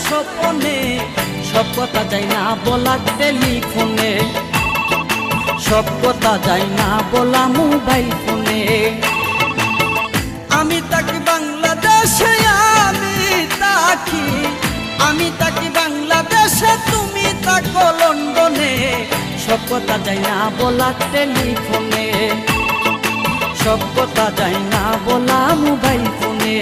স্বপনে, সব কথা যায় না বলা টেলিফোনে, সব কথা যায় না বলা মোবাইল ফোনে। আমি থাকি বাংলাদেশে, আমি থাকি বাংলাদেশে, তুমি থাকো লন্ডনে, সব কথা যায় না বলা টেলিফোনে, সব কথা যায় না বলা মোবাইল ফোনে।